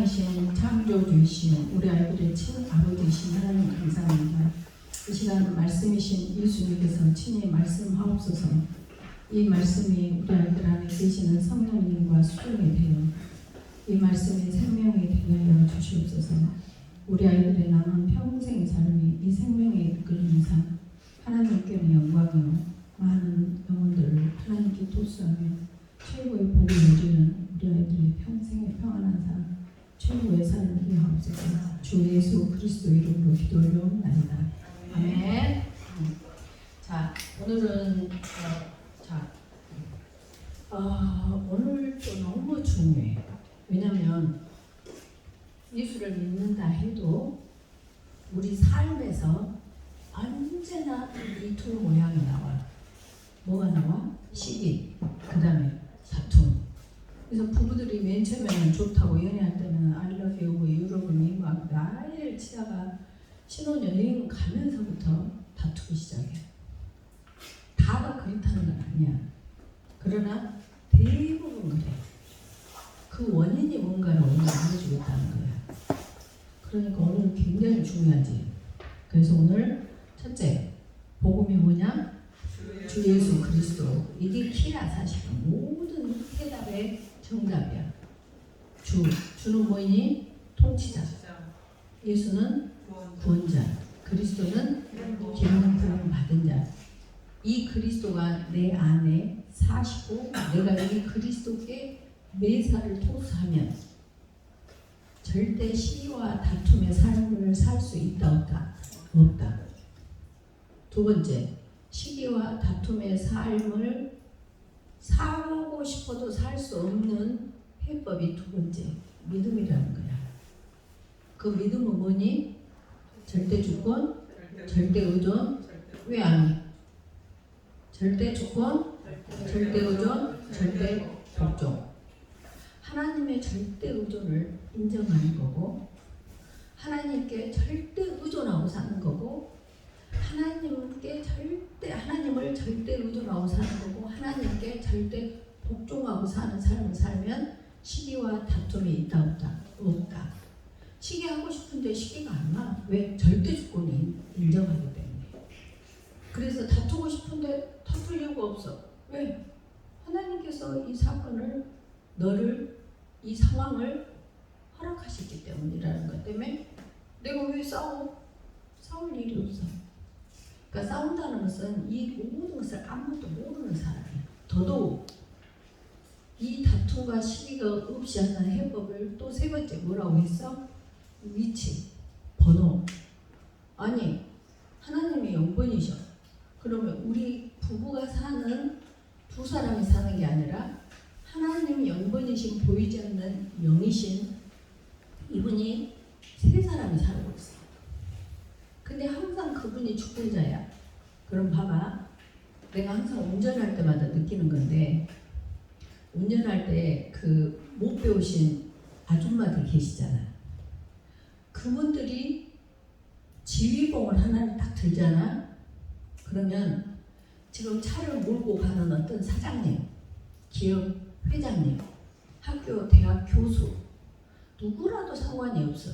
사랑이신 창조주이신 우리 아이들의 친아버지이신 하나님 감사합니다. 이 시간 말씀이신 예수님께서 친히 말씀하옵소서. 이 말씀이 우리 아이들 안에 계시는 성령님과 수용이 되어 이 말씀이 생명이 되게 하여 주시옵소서. 우리 아이들의 남은 평생의 삶이 이 생명에 이끌리는 삶, 하나님께는 영광이요 많은 영혼들을 하나님께 토스하며 최고의 복을 누리는 우리 아이들의 평생의 평안한 삶, 최고의 삶을 이어하옵소서. 주 예수 그리스도 이름으로 기도 올려옵나이다. 아멘. 자, 오늘은 오늘 또 너무 중요해요. 왜냐하면 예수를 믿는다 해도 우리 삶에서 언제나 이 두 모양이 나와요. 뭐가 나와? 시기, 그 다음에 다툼. 그래서 부부들이 맨 처음에는 좋다고 연애할 때는 I love you, 유럽을 미국 나이를 치다가 신혼여행 가면서부터 다투기 시작해요. 다가 그렇다는 건 아니야. 그러나 대부분 그래. 그 원인이 뭔가를 오늘 알려주겠다는 거야. 그러니까 오늘 굉장히 중요하지. 그래서 오늘 첫째, 복음이 뭐냐? 주 예수 그리스도. 이게 키야. 사실은 모든 해답의 정답이야. 주는 뭐니? 통치자. 예수는 구원자. 그리스도는 기름 부음 받은 자. 이 그리스도가 내 안에 사시고 내가 이 그리스도께 매사를 토스하면 절대 시기와 다툼의 삶을 살 수 있다 없다? 없다. 두 번째, 시기와 다툼의 삶을 살고 싶어도 살 수 없는 해법이 두 번째, 믿음이라는 거야. 그 믿음은 뭐니? 절대 주권, 절대 의존. 왜 안 해? 절대 주권, 절대 의존, 절대 복종. 하나님의 절대 의존을 인정하는 거고, 하나님께 절대 의존하고 사는 거고, 하나님을 절대 의존하고 사는 거고, 하나님께 절대 복종하고 사는 삶을 살면 시기와 다툼이 있다 없다? 없다. 시기하고 싶은데 시기가 안 나. 왜? 절대 주권이 인정하기 때문에. 그래서 다투고 싶은데 다툴 이유가 없어. 왜? 하나님께서 이 사건을, 너를, 이 상황을 허락하시기 때문이라는 것 때문에 내가 왜 싸워? 싸울 일이 없어. 그러니까 싸운다는 것은 이 모든 것을 아무것도 모르는 사람이야. 더더욱 이 다툼과 시기가 없이 하는 해법을 또 세 번째 뭐라고 했어? 위치, 번호. 아니, 하나님이 영번이셔. 그러면 우리 부부가 사는, 두 사람이 사는 게 아니라 하나님이 영번이신, 보이지 않는 영이신 이분이 세 사람이 살고 있어. 근데 항상 그분이 주권자야. 그럼 봐봐. 내가 항상 운전할 때마다 느끼는 건데, 운전할 때 그 못 배우신 아줌마들 계시잖아. 그분들이 지휘봉을 하나를 딱 들잖아. 그러면 지금 차를 몰고 가는 어떤 사장님, 기업 회장님, 학교, 대학 교수, 누구라도 상관이 없어.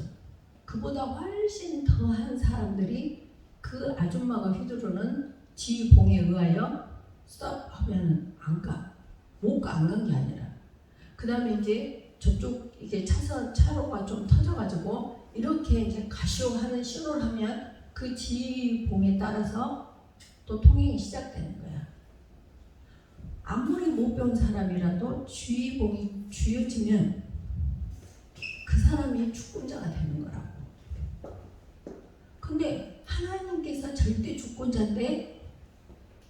그보다 훨씬 더한 사람들이 그 아줌마가 휘두르는 지휘봉에 의하여 스톱 하면 안 가. 못 가, 안 간 게 아니라. 그 다음에 이제 저쪽 이제 차로가 좀 터져가지고 이렇게 이제 가시오 하는 신호를 하면 그 지휘봉에 따라서 또 통행이 시작되는 거야. 아무리 못 배운 사람이라도 지휘봉이 쥐어지면 그 사람이 주권자가 되는 거라고. 근데 하나님께서 절대 주권자인데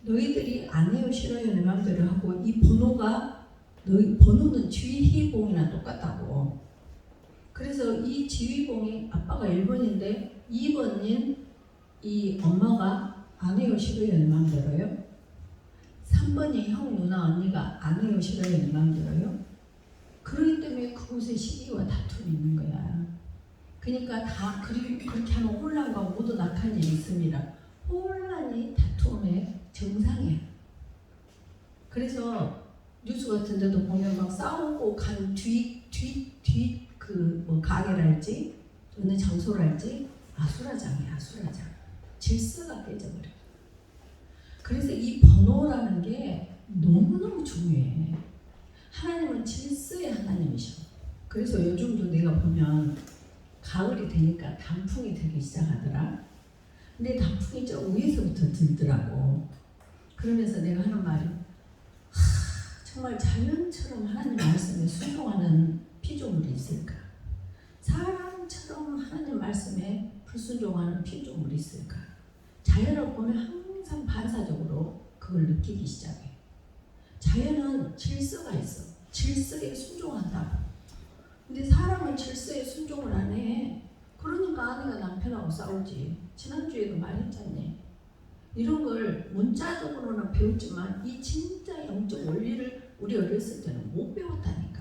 너희들이 안 해요 싫어요 내 맘대로 하고, 이 번호는 지휘봉이나 똑같다고. 그래서 이 지휘봉이 아빠가 1번인데 2번인 이 엄마가 안 해요 싫어요 내 맘대로요. 3번이 형 누나 언니가 안 해요 싫어요 내 맘대로요. 그렇기 때문에 그곳에 시기와 다툼이 있는 거야. 그러니까 다 그렇게 하면 혼란과 모든 악한 일이 있습니다. 혼란이 다툼의 정상이야. 그래서 뉴스 같은 데도 보면 막 싸우고 간 뒤 그 뭐 가게랄지 어느 장소랄지 아수라장이야, 아수라장. 질서가 깨져버려. 그래서 이 번호라는 게 너무너무 중요해. 하나님은 질서의 하나님이셔. 그래서 요즘도 내가 보면 가을이 되니까 단풍이 되기 시작하더라. 근데 단풍이 저 위에서부터 들더라고. 그러면서 내가 하는 말이 정말 자연처럼 하나님 말씀에 순종하는 피조물이 있을까? 사람처럼 하나님 말씀에 불순종하는 피조물이 있을까? 자연을 보면 항상 반사적으로 그걸 느끼기 시작해. 자연은 질서가 있어. 질서에 순종한다고. 근데 사람은 질서에 순종을 안 해. 그러니까 아내가 남편하고 싸우지. 지난주에도 말했잖니. 이런 걸 문자적으로는 배웠지만 이 진짜 영적 원리를 우리 어렸을 때는 못 배웠다니까.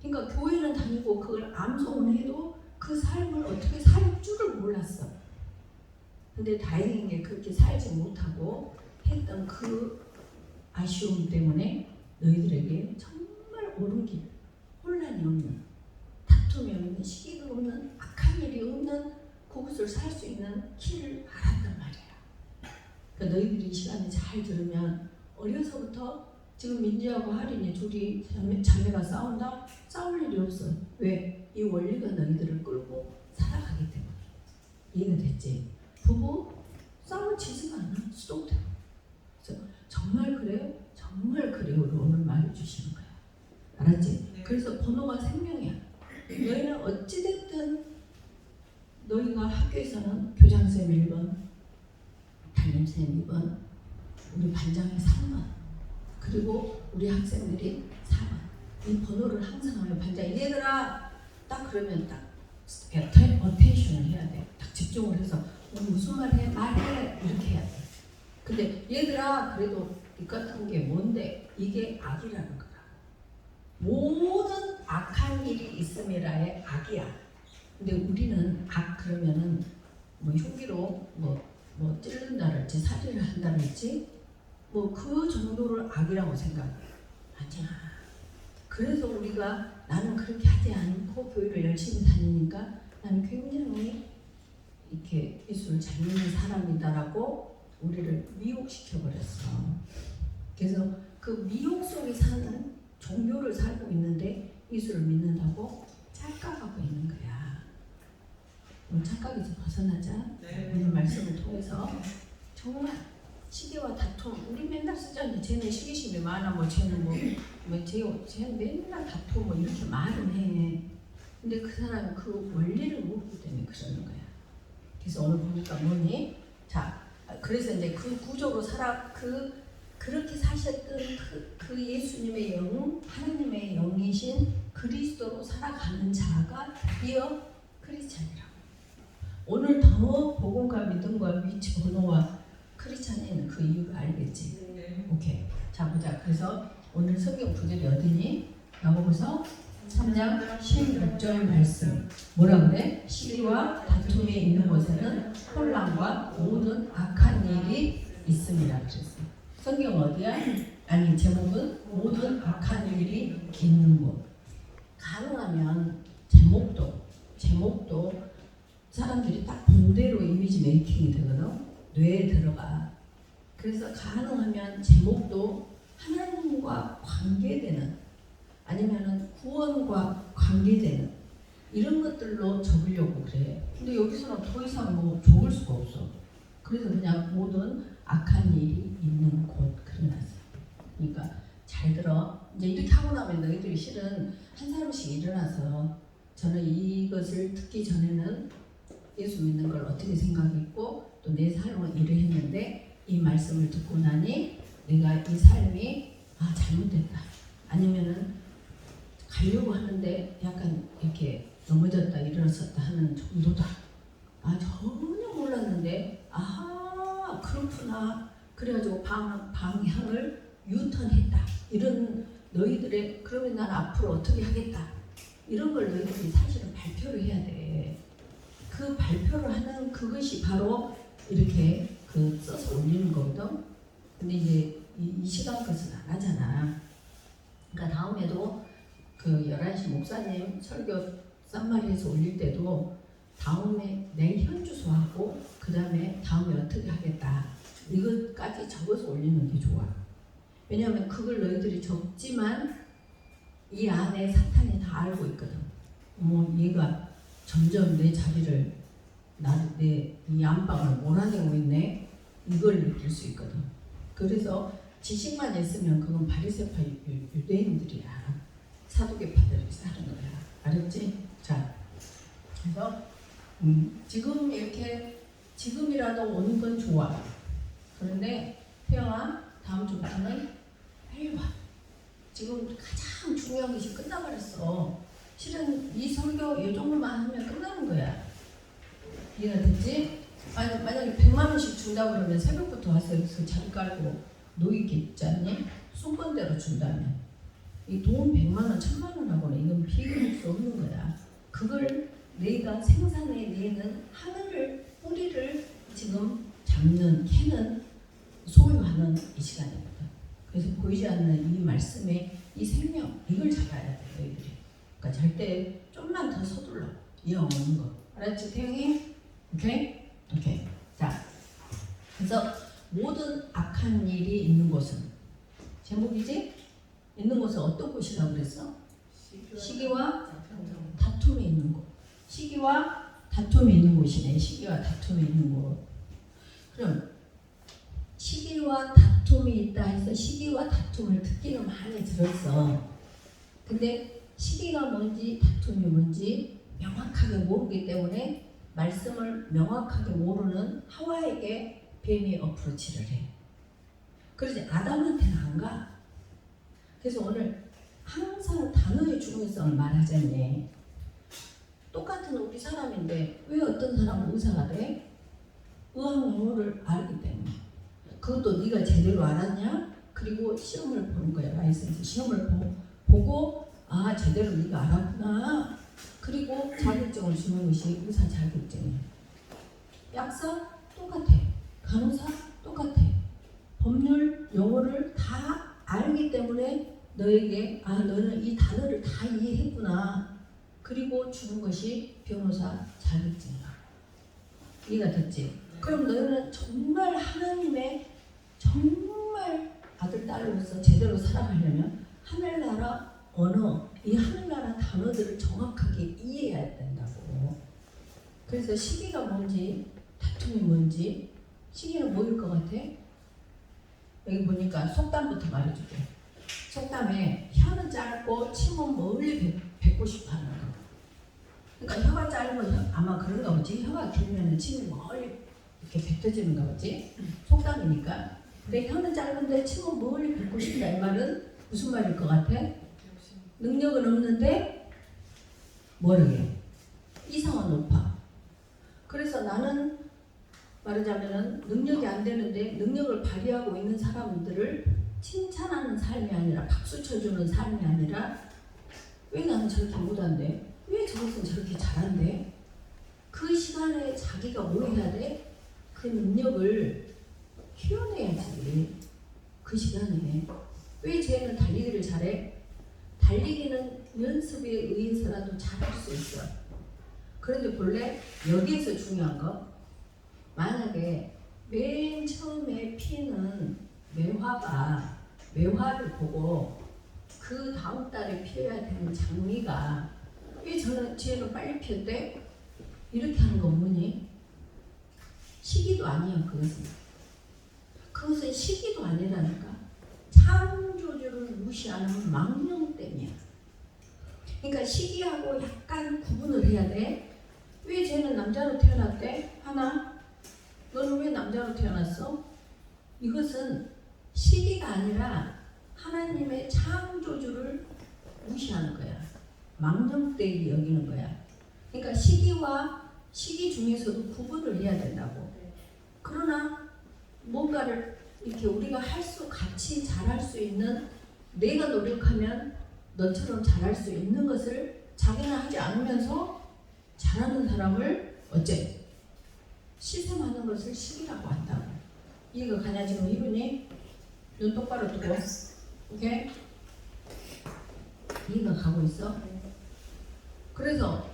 그러니까 교회는 다니고 그걸 암송을 해도 그 삶을 어떻게 살 줄을 몰랐어. 근데 다행인 게 그렇게 살지 못하고 했던 그 아쉬움 때문에 너희들에게 정말 옳은 길, 혼란이 없는, 다툼이 없는, 시기가 없는, 악한 일이 없는 그곳을 살 수 있는 길을 알았단 말이야. 그러니까 너희들이 이 시간에 잘 들으면 어려서부터 지금 민지하고 하린이 둘이 자매가 싸운다? 싸울 일이 없어. 왜? 이 원리가 너희들을 끌고 살아가기 때문에. 이해가 됐지? 부부 싸우지지가 않아. 수동태로. 그래서 정말 그래요? 정말 그래요로 오늘 말해주시는 거야. 알았지? 네. 그래서 번호가 생명이야. 너희는 어찌됐든 너희가 학교에서는 교장쌤 1번, 담임쌤 2번, 우리 반장이 3번, 그리고 우리 학생들이 4번. 이 번호를 항상 하면 반장이 얘들아 딱 그러면 딱 어텐션을 해야 돼. 딱 집중을 해서 무슨 말 해? 말해! 이렇게 해야 돼. 근데 얘들아 그래도 이 같은 게 뭔데? 이게 악이라는 거야. 모든 악한 일이 있음이라의 악이야. 근데 우리는 악 그러면은 뭐 흉기로 뭐 찔른다랄지 살인을 한다랄지 뭐 그 정도를 악이라고 생각해. 아니야. 그래서 우리가 나는 그렇게 하지 않고 교회를 열심히 다니니까 나는 굉장히 이렇게 예수를 잘 믿는 사람이다라고 우리를 미혹시켜버렸어. 그래서 그 미혹 속에 사는 종교를 살고 있는데 예수를 믿는다고 착각하고 있는 거야. 오늘 착각에서 벗어나자. 네. 오늘 말씀을 통해서 정말 시기와 다툼. 우리 맨날 쓰잖아요. 쟤는 시기심이 많아. 뭐 쟤는 쟤는 맨날 다투고 뭐 이렇게 말은 해. 근데 그 사람은 그 원리를 모르기 때문에 그러는 거야. 그래서 오늘 보니까 뭐니? 자, 그래서 이제 그 구조로 그렇게 사셨던 그 예수님의 영, 하나님의 영이신 그리스도로 살아가는 자가 드디어 크리스찬이라고. 오늘 더 복음과 믿음과 위치 번호와 크리스찬에 있는 그 이유를 알겠지? 네. 오케이. 자 보자. 그래서 오늘 성경 구절이 어디니? 나보고서 3장 16절 말씀. 뭐라 그래? 시기와 다툼이 있는 곳에는 혼란과 모든 악한 일이 있습니다. 그랬어. 성경 어디야? 아니 제목은 모든 악한 일이 있는 곳. 가능하면 제목도 사람들이 딱 본대로 이미지 메이킹이 되거든. 뇌에 들어가. 그래서 가능하면 제목도 하나님과 관계되는 아니면은 구원과 관계되는 이런 것들로 적으려고 그래. 근데 여기서는 더 이상 뭐 적을 수가 없어. 그래서 그냥 모든 악한 일이 있는 곳 그려놨어. 그러니까 잘 들어. 이제 이렇게 하고 나면 너희들이 실은 한 사람씩 일어나서 저는 이것을 듣기 전에는 예수 믿는 걸 어떻게 생각했고 또 내 삶을 일을 했는데 이 말씀을 듣고 나니 내가 이 삶이 잘못됐다. 아니면은 가려고 하는데 약간 이렇게 넘어졌다 일어섰다 하는 정도다. 전혀 몰랐는데 그렇구나. 그래가지고 방향을 유턴했다. 이런 너희들의 그러면 난 앞으로 어떻게 하겠다. 이런 걸 너희들이 사실은 발표를 해야 돼. 그 발표를 하는 그것이 바로 이렇게 써서 올리는 거거든. 근데 이제 이 시간 것은 안 하잖아. 그러니까 다음에도 그 11시 목사님 설교 쌈마리에서 올릴 때도 다음에 내 현주소하고 그 다음에 다음에 어떻게 하겠다 이것까지 적어서 올리는 게 좋아. 왜냐하면 그걸 너희들이 적지만 이 안에 사탄이 다 알고 있거든. 얘가 점점 내 자리를 내 이 안방을 몰아내고 있네. 이걸 느낄 수 있거든. 그래서 지식만 있으면 그건 바리새파 유대인들이야. 사두개파들이 사는 거야. 알았지? 자, 그래서 지금 이렇게 지금이라도 오는 건 좋아. 그런데 태영아 다음 주부터는 빨리 와. 지금 가장 중요한 것이 끝나버렸어. 실은 이 설교 이 정도만 하면 끝나는 거야. 이해가 됐지? 만약에 100만 원씩 준다고 그러면 새벽부터 와서 여기서 자리 깔고 놓이겠지 않니? 순번대로 준다면 이 돈 100만 원, 1000만 원하고는 이건 비교할 수 없는 거야. 그걸 내가 생산해내는 하늘을 뿌리를 지금 잡는 캐는 소유하는 이 시간이거든. 그래서 보이지 않는 이 말씀의 이 생명 이걸 잡아야 돼 너희들이. 그러니까 절대 좀만 더 서둘러 이왕 오는 거. 알았지 태영이? 오케이? 오케이. 자, 그래서 모든 악한 일이 있는 곳은 제목이지? 있는 곳은 어떤 곳이라고 그랬어? 시기와 다툼이 있는 곳. 시기와 다툼이 있는 곳이네. 시기와 다툼이 있는 곳. 그럼 시기와 다툼이 있다 해서 시기와 다툼을 듣기는 많이 들었어. 근데 시기가 뭔지 다툼이 뭔지 명확하게 모르기 때문에 말씀을 명확하게 모르는 하와에게 뱀이 어프로치를 해. 그러지 아담한테는 안 가. 그래서 오늘 항상 단어의 중요성을 말하자니 똑같은 우리 사람인데 왜 어떤 사람은 의사가 돼? 의학 용어를 알기 때문에. 그것도 네가 제대로 알았냐? 그리고 시험을 보는 거야. 라이센스 시험을 보고 아 제대로 네가 알았구나. 그리고 자격증을 주는 것이 의사 자격증이야. 약사 똑같아. 간호사 똑같아. 법률 용어를 다 알기 때문에 너에게 아 너는 이 단어를 다 이해했구나. 그리고 주는 것이 변호사 자격증이야. 이해가 됐지? 그럼 너희는 정말 하나님의 정말 아들 딸로서 제대로 살아가려면 하늘나라 언어, 이 하늘나라 단어들을 정확하게 이해해야 된다고. 그래서 시기가 뭔지 다툼이 뭔지 시기는 뭐일 것 같아? 여기 보니까 속담부터 말해줄게. 속담에 혀는 짧고 침은 멀리 뱉고 싶어하는 거. 그러니까 혀가 짧으면 아마 그런가 보지. 혀가 길면 침이 멀리 이렇게 뱉어지는가 보지. 속담이니까. 근데 혀는 짧은데 침은 멀리 뱉고 싶다 이 말은 무슨 말일 것 같아? 능력은 없는데 모르게 이상은 높아. 그래서 나는 말하자면은 능력이 안 되는데 능력을 발휘하고 있는 사람들을 칭찬하는 삶이 아니라 박수 쳐주는 삶이 아니라 왜 나는 저렇게 못한대? 왜 저것은 저렇게 잘한대? 그 시간에 자기가 뭘 해야 돼? 그 능력을 키워내야지. 그 시간에 왜 쟤는 달리기를 잘해? 달리기는 연습에 의해서라도 잘할 수 있어. 그런데 본래 여기에서 중요한 거 만약에 맨 처음에 피는 매화를 보고 그 다음 달에 피어야 되는 장미가 왜 쟤는 빨리 피었대? 이렇게 하는 건 뭐니? 시기도 아니야. 그것은 시기도 아니라니까. 창조주를 무시하는 망령됨이야. 그러니까 시기하고 약간 구분을 해야 돼. 왜 쟤는 남자로 태어났대? 하나, 너는 왜 남자로 태어났어? 이것은 시기가 아니라 하나님의 창조주를 무시하는 거야. 망령되게 여기는 거야. 그러니까 시기와 시기 중에서도 구분을 해야 된다고. 그러나 뭔가를 이렇게 우리가 같이 잘할 수 있는, 내가 노력하면 너처럼 잘할 수 있는 것을 자기는 하지 않으면서 잘하는 사람을 어째 시샘하는 것을 시기라고 한다고. 이해가 가냐 지금 이분이? 눈 똑바로 뜨고. 오케이? 이해가 가고 있어? 그래서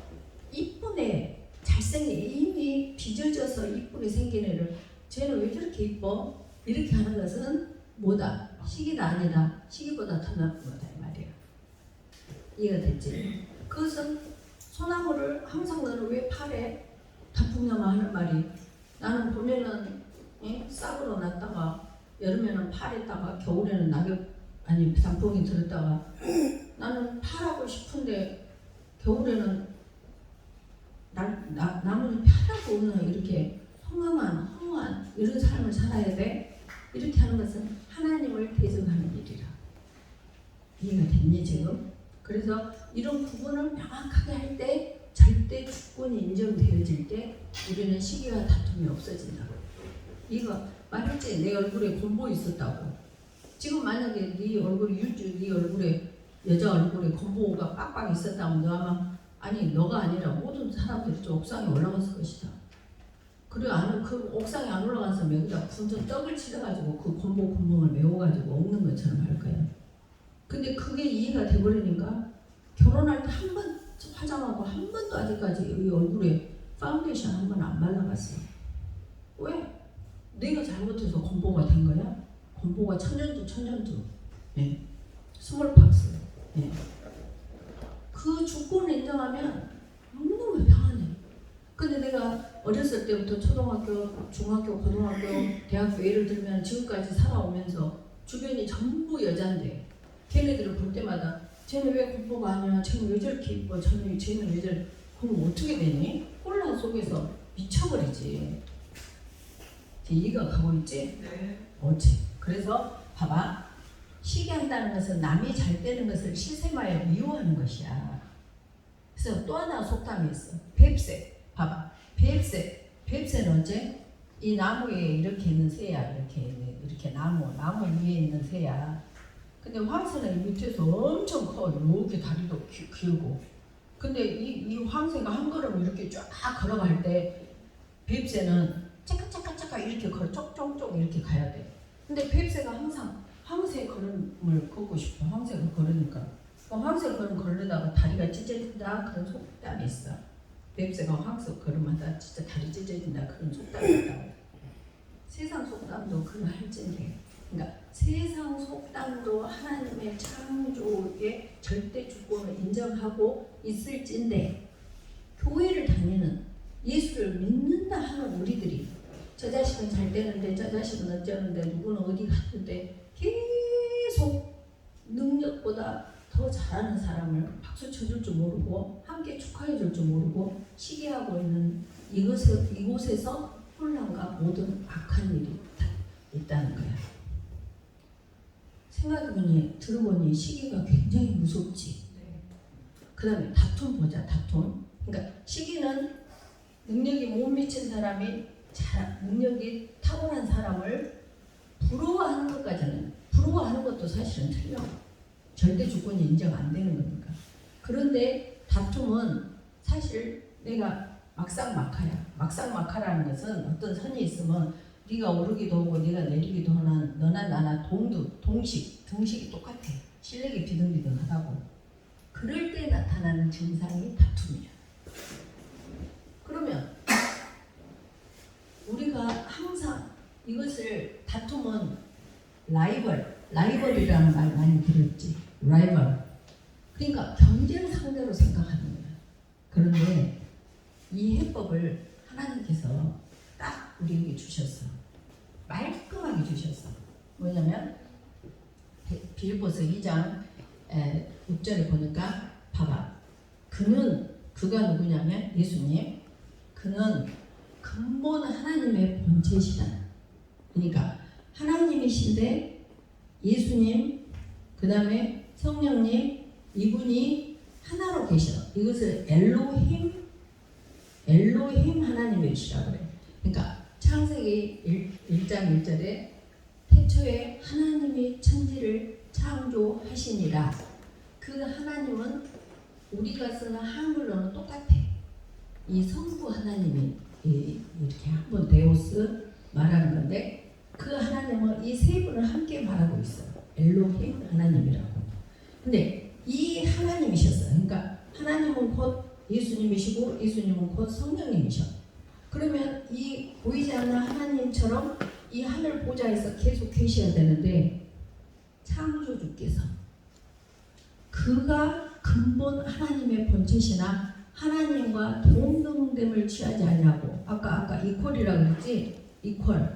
이쁜애 잘생긴 이미 빚어져서 이쁘게 생긴 애를 쟤는 왜 저렇게 이뻐? 이렇게 하는 것은 뭐다? 시기가 아니다. 시기보다 더 나쁜 거다 이 말이야. 이해가 됐지? 그것은 소나무를 항상 너는 왜 팔에 단풍나무 하는 말이 나는 봄에는 싹으로 났다가 여름에는 팔에다가 겨울에는 단풍이 들었다가 나는 팔하고 싶은데 겨울에는 나무는 편하고 없는 이렇게 허무한 이런 삶을 살아야 돼. 이렇게 하는 것은 하나님을 대적하는 일이라. 이해가 됐니 지금? 그래서 이런 구분을 명확하게 할 때 절대 주권이 인정되어질 때 우리는 시기와 다툼이 없어진다고. 이거 말했지 내 얼굴에 곰보 있었다고. 지금 만약에 네 얼굴에 네 얼굴에 여자 얼굴에 곰보가 빡빡 있었다면 너 아마 아니 너가 아니라 모든 사람들이 저 옥상에 올라갔을 것이다. 그래 그 옥상에 안 올라가서 여기다 분전 떡을 치러가지고 그 곰보 구멍을 메워가지고 옥는 것처럼 할 거야. 근데 그게 이해가 돼버리니까 결혼할 때 한 번 화장하고 한 번도 아직까지 이 얼굴에 파운데이션 한 번 안 발라봤어. 왜? 내가 잘못해서 곰보가 된 거야? 곰보가 천연두. 네. 스몰팍스. 네. 그 주권을 인정하면 너무너무 평안해. 근데 내가 어렸을 때부터 초등학교, 중학교, 고등학교, 대학교 예를 들면 지금까지 살아오면서 주변이 전부 여잔데 걔네들을 볼 때마다 쟤는 왜 곰보가 아니야? 쟤는 왜 저렇게 이뻐? 쟤는 왜 저렇게 그럼 어떻게 되니? 혼란 속에서 미쳐버리지. 이해가 가고 있지? 네. 옳지. 그래서 봐봐. 시기한다는 것은 남이 잘 되는 것을 시샘하여 미워하는 것이야. 그래서 또 하나 속담이 있어. 뱁새. 봐봐. 뱁새는 어째? 이 나무에 이렇게 있는 새야. 이렇게 나무 위에 있는 새야. 근데 황새는 밑에서 엄청 커. 이렇게 다리도 길고. 근데 이 황새가 한 걸음 이렇게 쫙 걸어갈 때 뱁새는 짜까짜까짜까 이렇게 쪽쪽쪽 이렇게 가야 돼. 근데 뱁새가 항상 황새 걸음을 걷고 싶어. 황새가 걸으니까. 황새 걸음 걸으다가 다리가 찢어진다 그런 속담이 있어. 뱁새가 황새 걸음하다 진짜 다리 찢어진다 그런 속담이 있다. 세상 속담도 그러할진데. 그러니까 세상 속담으로 하나님의 창조의 절대 주권을 인정하고 있을진데 교회를 다니는 예수를 믿는다 하는 우리들이 저 자식은 잘 되는데 저 자식은 어쩌는데 누구는 어디 갔는데 계속 능력보다 더 잘하는 사람을 박수 쳐줄 줄 모르고 함께 축하해 줄 줄 모르고 시기하고 있는 이곳에서 혼란과 모든 악한 일이 있다는 거야. 생각해보니 들어보니 시기가 굉장히 무섭지. 그 다음에 다툼 보자. 다툼. 그러니까 시기는 능력이 못 미친 사람이 능력이 탁월한 사람을 부러워하는 것까지는 부러워하는 것도 사실은 틀려. 절대 주권이 인정 안 되는 거니까. 그런데 다툼은 사실 내가 막상막하야. 막상막하라는 것은 어떤 선이 있으면 네가 오르기도 하고 네가 내리기도 하는 너나 나나 등식이 똑같아. 실력이 비등비등하다고. 그럴 때 나타나는 증상이 다툼이야. 그러면 우리가 항상 이것을 다툼은 라이벌이라는 말 많이 들었지. 라이벌. 그러니까 경쟁 상대로 생각하는 거야. 그런데 이 해법을 하나님께서 딱 우리에게 주셨어. 말끔하게 주셨어. 뭐냐면 빌립보서 2장 6절에 보니까 봐봐. 그가 누구냐면 예수님. 그는 근본 하나님의 본체시다. 그러니까 하나님이신데 예수님 그 다음에 성령님 이분이 하나로 계셔. 이것을 엘로힘 하나님이시라 그래. 그러니까 창세기 1장 1절에 태초에 하나님이 천지를 창조하시니라. 그 하나님은 우리가 쓰는 한글로는 똑같아. 이 성부 하나님이 이렇게 한번 데오스 말하는 건데 그 하나님은 이 세 분을 함께 말하고 있어. 엘로힘 하나님이라고. 근데 이 하나님이셨어요. 그러니까 하나님은 곧 예수님이시고 예수님은 곧 성령님이셔. 그러면 이 보이지 않는 하나님처럼 이 하늘 보좌에서 계속 계셔야 되는데 창조주께서 그가 근본 하나님의 본체시나 하나님과 동등됨을 취하지 않냐고 아까 이퀄이라고 그랬지? 이퀄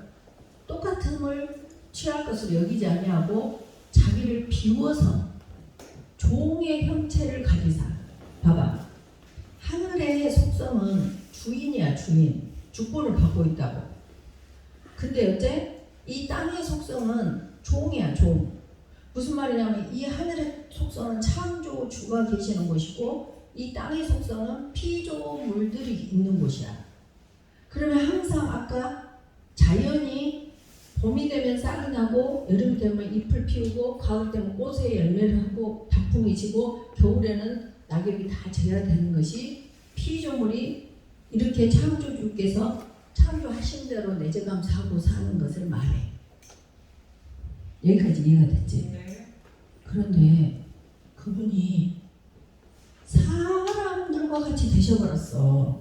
똑같음을 취할 것을 여기지 아니하고 자기를 비워서 종의 형체를 가지사. 봐봐, 하늘의 속성은 주인이야. 주인, 주권을 받고 있다고. 근데 어째 이 땅의 속성은 종이야. 종. 무슨 말이냐면 이 하늘의 속성은 창조주가 계시는 곳이고 이 땅의 속성은 피조물들이 있는 곳이야. 그러면 항상 아까 자연이 봄이 되면 싹이 나고 여름이 되면 잎을 피우고 가을 되면 꽃에 열매를 하고 단풍이 지고 겨울에는 낙엽이 다 져야 되는 것이 피조물이 이렇게 창조주께서 창조하신 대로 내재감사하고 사는 것을 말해. 여기까지 이해가 됐지? 그런데 그분이 사람들과 같이 되셔버렸어.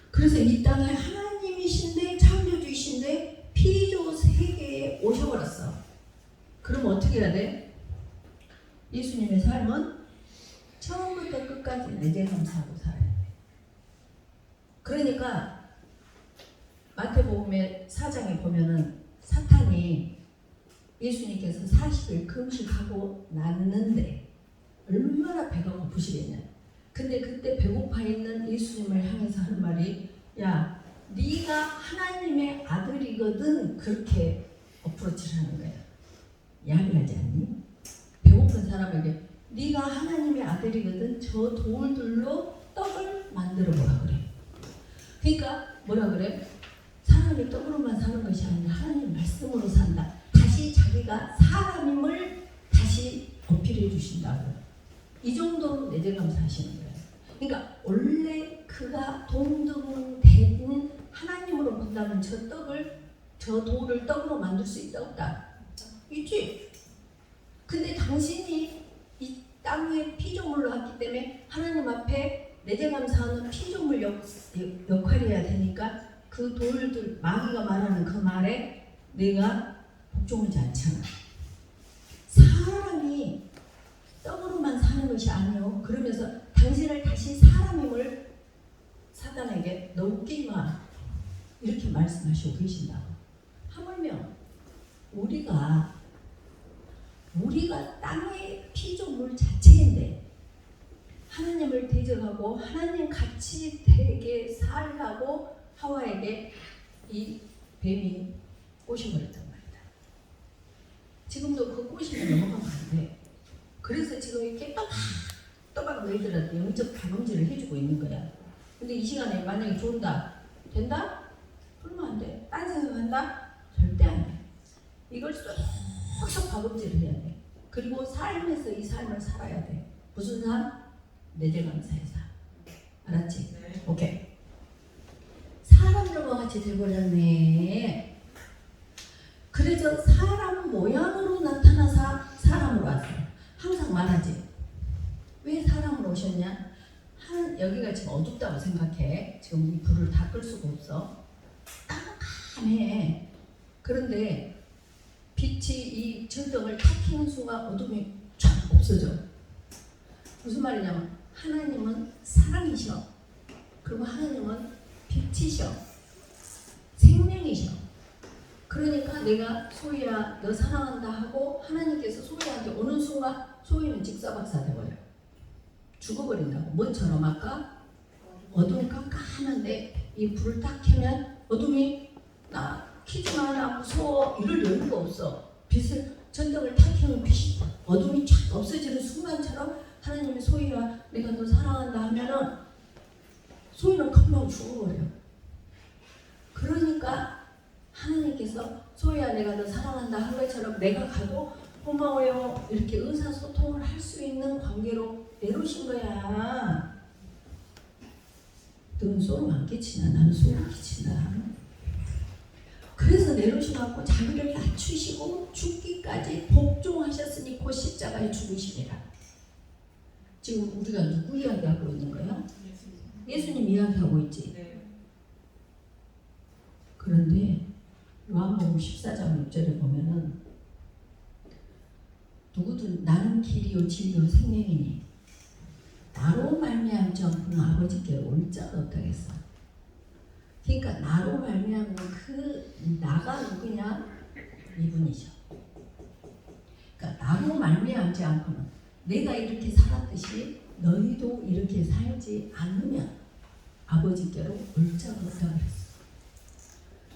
그래서 이 땅에 하나님이신데 창조주이신데 피조 세계에 오셔버렸어. 그럼 어떻게 해야 돼? 예수님의 삶은 처음부터 끝까지 내재감사하고 살아야 돼. 그러니까 마태복음의 4장에 보면은 사탄이 예수님께서 40일 금식하고 났는데 얼마나 배가 고프시겠냐. 근데 그때 배고파 있는 예수님을 향해서 하는 말이 야, 네가 하나님의 아들이거든. 그렇게 어프로치를 하는 거야. 야비하지 않니? 배고픈 사람에게 네가 하나님의 아들이거든. 저 돌들로 떡을 만들어 보라 그래. 그러니까 뭐라 그래? 사람이 떡으로만 사는 것이 아니라 하나님 말씀으로 산다. 다시 자기가 사람임을 다시 어필해 주신다고. 이 정도로 내재감사하시는 거예요. 그러니까 원래 그가 동등된 하나님으로 본다면 저 돌을 떡으로 만들 수 있다 없다? 있지. 근데 당신이 이 땅의 피조물로 왔기 때문에 하나님 앞에 내재감사하는 피조물 역할이어야 되니까 그 돌들, 마귀가 말하는 그 말에 내가 복종하지 않잖아. 사람이 떡으로만 사는 것이 아니요. 그러면서 당신을 다시 사람임을 사단에게 너 웃기지 마. 이렇게 말씀하시고 계신다고. 하물며 우리가 땅의 피조물 자체인데 하나님을 대적하고 하나님 같이 되게 살라고 하와에게 이 뱀이 꼬셔버렸단 말이다. 지금도 그 꼬시면 넘어가면 안 돼. 그래서 지금 이렇게 또박 너희들한테 영적 다금질을 해주고 있는 거야. 근데 이 시간에 만약에 좋은다, 된다? 그러면 안 돼. 딴 생각한다? 절대 안 돼. 이걸 쏙쏙 다금질을 해야 돼. 그리고 삶에서 이 삶을 살아야 돼. 무슨 삶? 내재감사의 삶. 알았지? 네. 오케이. 사람들과 같이 돼버렸네. 그래서 사람 모양으로 나타나서 사람으로 왔어요. 항상 말하지. 왜 사람으로 오셨냐? 여기가 지금 어둡다고 생각해. 지금 이 불을 다 끌 수가 없어. 깜깜해. 그런데 빛이 이 전등을 탁 켜는 순간 어둠이 쫙 없어져. 무슨 말이냐면 하나님은 사랑이셔. 그리고 하나님은 빛이셔. 생명이셔. 그러니까 내가 소희야 너 사랑한다 하고 하나님께서 소희한테 오는 순간 소희는 직사박사 돼버려. 죽어버린다고. 뭐처럼 아까 어둠 깜깜한데 이 불을 딱 켜면 어둠이 나 키지 마, 나 무서워 이럴 여유가 없어. 빛을 전등을 탁 켜면 빛이 어둠이 쫙 없어지는 순간처럼 하나님이 소희야 내가 너 사랑한다 하면은 소희는 금방 죽어버려. 그러니까 하나님께서 소희야 내가 너 사랑한다 한 것처럼 내가 가도 고마워요 이렇게 의사소통을 할 수 있는 관계로 내놓으신 거야. 넌 소름 안 끼치나? 나는 소름 끼친다. 그래서 내놓으셔갖고 자기를 낮추시고 죽기까지 복종하셨으니 곧 십자가에 죽으시니라. 지금 우리가 누구 이야기하고 있는 거야? 예수님 이야기하고 있지. 그런데 요한복음 14장 6절에 보면은 누구든 나는 길이요 진리요 생명이니 나로 말미암지 않고는 아버지께 올 자가 없다겠어. 그러니까 나로 말미암은 그 나가 누구냐? 이분이죠. 그러니까 나로 말미암지 않고는 내가 이렇게 살았듯이 너희도 이렇게 살지 않으면 아버지께로 올 자가 없다 그랬어.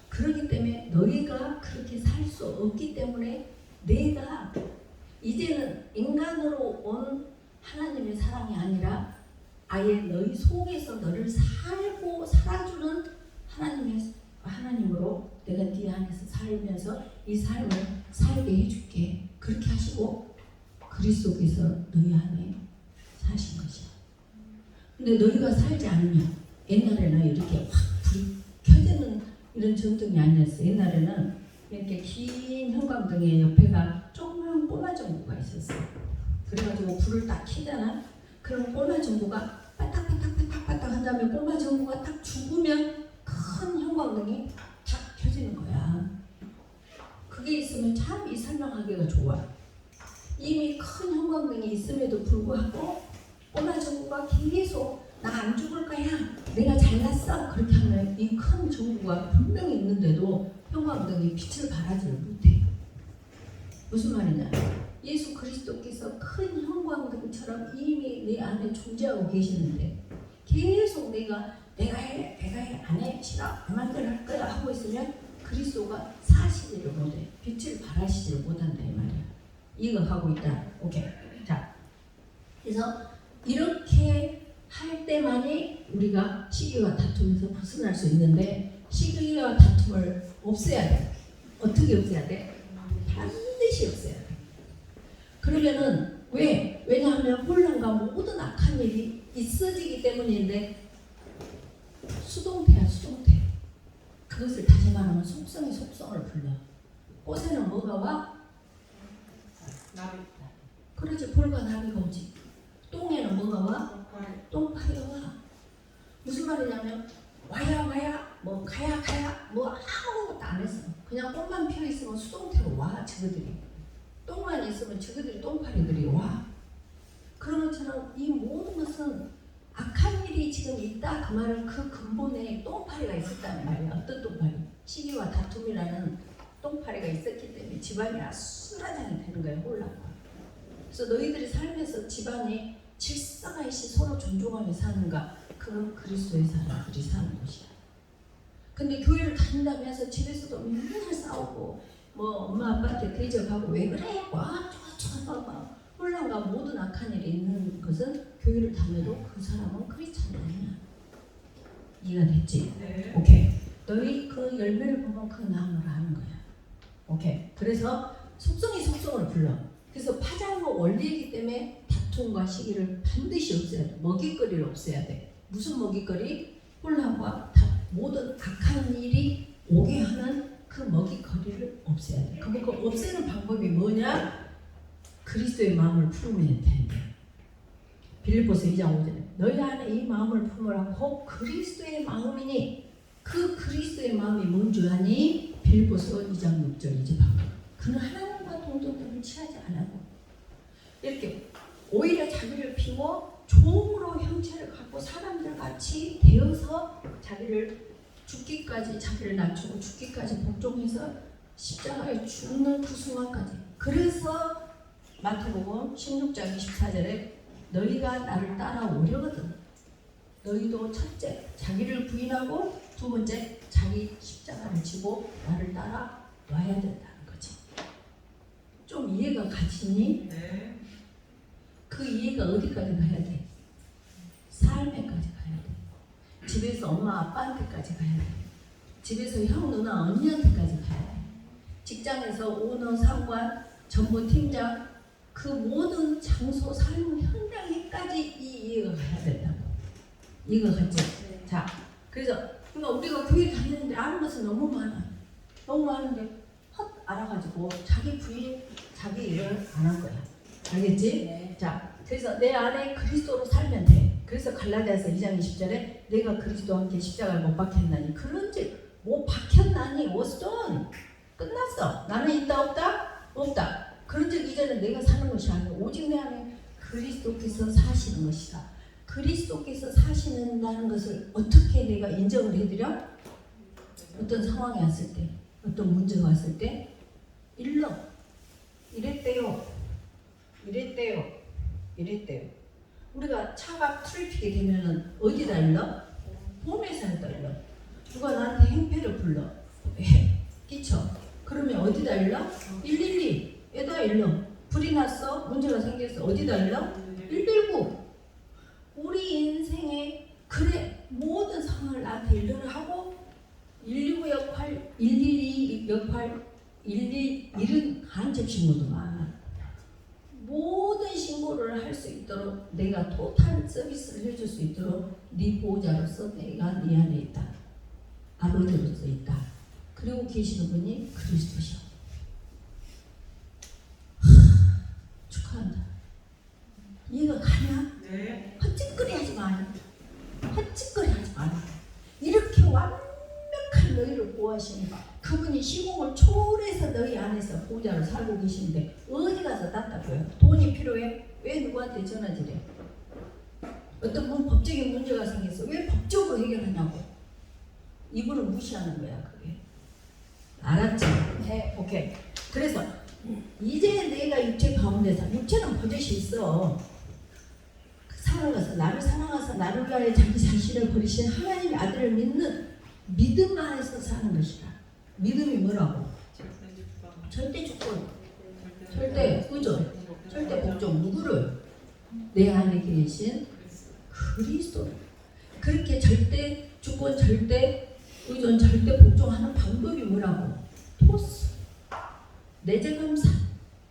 그렇기 때문에 너희가 그렇게 살 수 없기 때문에 내가 이제는 인간으로 온 하나님의 사랑이 아니라 아예 너희 속에서 너를 살고 살아주는 하나님으로 내가 네 안에서 살면서 이 삶을 살게 해줄게. 그렇게 하시고 그리스도께서 너희 안에 사신 것이야. 근데 너희가 살지 않으면 옛날에는 이렇게 확 불이 켜지는 이런 전등이 아니었어. 옛날에는 이렇게 긴 형광등의 옆에가 조그만 꼬마 전구가 있었어. 그래가지고 불을 딱 켜잖아. 그럼 꼬마 전구가 빠딱빠딱빠딱빠딱 한 다음에 꼬마 전구가 딱 죽으면 큰 형광등이 탁 켜지는 거야. 그게 있으면 참 이 설명하기가 좋아. 이미 큰 형광등이 있음에도 불구하고 꼬마 전구가 계속 나 안 죽을 거야, 내가 잘났어, 그렇게 하면 이 큰 전구가 분명히 있는데도 형광등이 빛을 발하지를 못해. 무슨 말이냐? 예수 그리스도께서 큰 형광등처럼 이미 내 안에 존재하고 계시는데 계속 내가 해, 안 해, 싫어, 그만들 할 거야 하고 있으면 그리스도가 사시지를 못해. 빛을 발하시지를 못한다 이 말이야. 이거 하고 있다. 오케이. 자, 그래서 이렇게 할 때만이 우리가 시기와 다툼에서 벗어날 수 있는데 시기와 다툼을 없애야 돼. 어떻게 없애야 돼? 반드시 없애야 돼. 그러면은 왜냐하면 혼란과 모든 악한 일이 있어지기 때문인데 수동태야 수동태. 그것을 다시 말하면 속성이 속성을 불러. 꽃에는 뭐가 와? 나비. 그렇지, 볼과 나비가 오지. 똥에는 뭐가 와? 똥파리가 와. 무슨 말이냐면 와야 뭐 가야 뭐 아무것도 안 했어. 그냥 꽃만 피어 있으면 수동태로 와. 저거들이 똥만 있으면 저거들이 똥파리들이 와. 그런 것처럼 이 모든 것은 악한 일이 지금 있다 그 말은 그 근본에 똥파리가 있었다는 말이야. 어떤 똥파리? 시기와 다툼이라는 똥파리가 있었기 때문에 집안이 아수라장이 되는 거야. 혼란과. 그래서 너희들이 살면서 집안이 질서가 있이 서로 존중하며 사는가? 그건 그리스도의 사람들이 사는 것이야. 근데 교회를 다닌다면서 집에서도 맨날 싸우고 뭐 엄마 아빠한테 대적하고 왜 그래? 와 막 혼란과 모든 악한 일이 있는 것은 교회를 다녀도 그 사람은 크리스찬이 아니야. 이해가 됐지? 네. 오케이. 너희 그 열매를 보면 그 나무를 아는 거야. 오케이. 그래서 속성이 속성을 불러. 그래서 파장과 원리이기 때문에 다툼과 시기를 반드시 없애야 돼. 먹잇거리를 없애야 돼. 무슨 먹잇거리? 혼란과 모든 악한 일이 오게 하는 그 먹잇거리를 없애야 돼. 그 없애는 방법이 뭐냐? 그리스도의 마음을 품으면 되는데. 빌립보서 2장 5절에 너희 안에 이 마음을 품으라고 그리스도의 마음이니 그 그리스도의 마음이 뭔 줄 아니? 빌립보서 2장 6절 이제 방금. 그는 하나님과 동등됨을 취하지 않았고 이렇게 오히려 자기를 비워 종으로 형체를 갖고 사람들 같이 되어서 자기를 죽기까지 자기를 낮추고 죽기까지 복종해서 십자가에 죽는 그 순간까지. 그래서 마태복음 16장 24절에 너희가 나를 따라오려거든 너희도 첫째 자기를 부인하고 두 번째 자기 십자가를 지고 나를 따라와야 된다는 거지. 좀 이해가 가시니? 네. 그 이해가 어디까지 가야 돼? 삶에까지 가야 돼. 집에서 엄마 아빠한테까지 가야 돼. 집에서 형 누나 언니한테까지 가야 돼. 직장에서 오너 상관 전부 팀장 그 모든 장소 삶 현장에까지 이 이해가 가야 된다고. 이해가 갔지? 네. 자, 그래서 그러니까 우리가 교회 다니는데 아는 것은 너무 많아. 너무 많은데 헛 알아가지고 자기 부인 자기 일을 안 할 거야. 알겠지? 네. 자, 그래서 내 안에 그리스도로 살면 돼. 그래서 갈라디아서 2장 20절에 내가 그리스도와 함께 십자가를 못 박혔나니 그런지 못 박혔나니 워스돈 끝났어. 나는 있다 없다? 없다. 그런즉 이제는 내가 사는 것이 아니라 오직 내 안에 그리스도께서 사시는 것이다. 그리스도께서 사시는다는 것을 어떻게 내가 인정을 해드려? 어떤 상황이 왔을 때, 어떤 문제가 왔을 때 일러. 이랬대요. 우리가 차가 트래픽이 되면은 어디다 일러? 보험회사에다 일러. 누가 나한테 행패를 불러. 끼쳐. 그러면 어디다 일러? 112에다 일러. 불이 났어? 문제가 생겼어. 어디다 일러? 119. 우리 인생에 그래 모든 상황을 나한테 일러를 하고 119 역할, 112 역할, 111은 간접 신고도 많아. 모든 신고를 할 수 있도록 내가 토탈 서비스를 해줄 수 있도록 네 보호자로서 내가 네 안에 있다. 아버지로서 있다. 그리고 계시는 분이 그리스도셔. 축하한다. 이해가 가냐? 네. 헛짓거리 하지 마. 헛짓거리 하지 마. 이렇게 완벽한 너희를 보호하시는 그분이 시공을 초월해서 너희 안에서 보호자로 살고 계시는데 어디 가서 답답해요? 돈이 필요해? 왜 누구한테 전화질해? 어떤 분 법적인 문제가 생겼어. 왜 법적으로 해결하냐고. 이분을 무시하는 거야 그게. 알았지? 네, 오케이. 그래서 이제 내가 육체 가운데서 육체는 버젓이 있어. 사랑해서 나를 사랑해서 나를 위하여 자기 자신을 버리신 하나님의 아들을 믿는 믿음 안에서 사는 것이다. 믿음이 뭐라고? 절대 주권, 절대 의존, 절대 복종. 누구를? 내 안에 계신 그리스도. 그렇게 절대 주권, 절대 의존, 절대 복종하는 방법이 뭐라고? 토스. 내재 감사.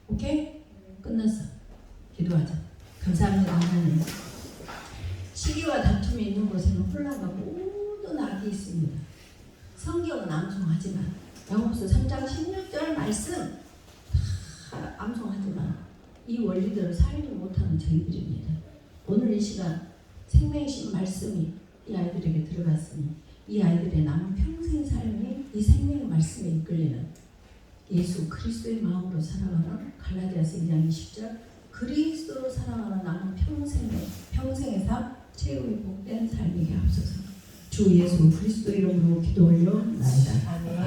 오케이? 끝났어. 기도하자. 감사합니다 하나님. 시기와 다툼이 있는 곳에는 혼란과 모든 악이 있습니다. 성경은 암송하지만 야고보서 3장 16절 말씀 다 암송하지만 이 원리대로 살지 못하는 저희들입니다. 오늘 이 시간 생명이신 말씀이 이 아이들에게 들어갔으니 이 아이들의 남은 평생 삶이 이 생명의 말씀에 이끌리는 예수 그리스도의 마음으로 살아가는 갈라디아서 2장 20절 그리스도로 살아가는 남은 평생의 삶 최후의 복된 삶이게 하옵소서. 주 예수 그리스도 이름으로 기도 올려나이다. 아멘.